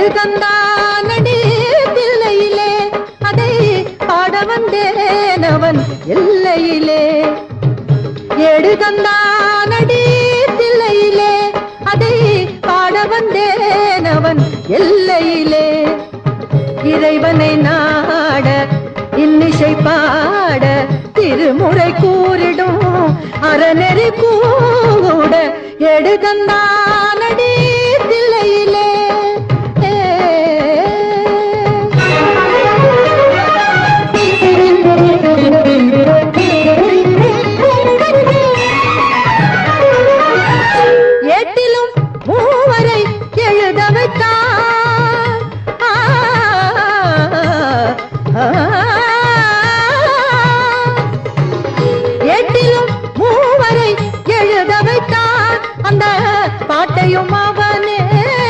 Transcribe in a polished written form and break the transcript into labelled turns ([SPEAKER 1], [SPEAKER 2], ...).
[SPEAKER 1] எழுதந்தானடி தில்லையிலே அதை பாட வந்தேன் அவன் எல்லையிலே. எழுதந்தானடி தில்லையிலே அதை பாட வந்தேன் அவன் எல்லையிலே. இறைவனை நாட இன்னிசை பாட திருமுறை கூறிடும் அறநெறி கூட எடுதந்தானடி தில்லையிலே. ஏட்டிலும் மூவரை எழுத வைத்தான்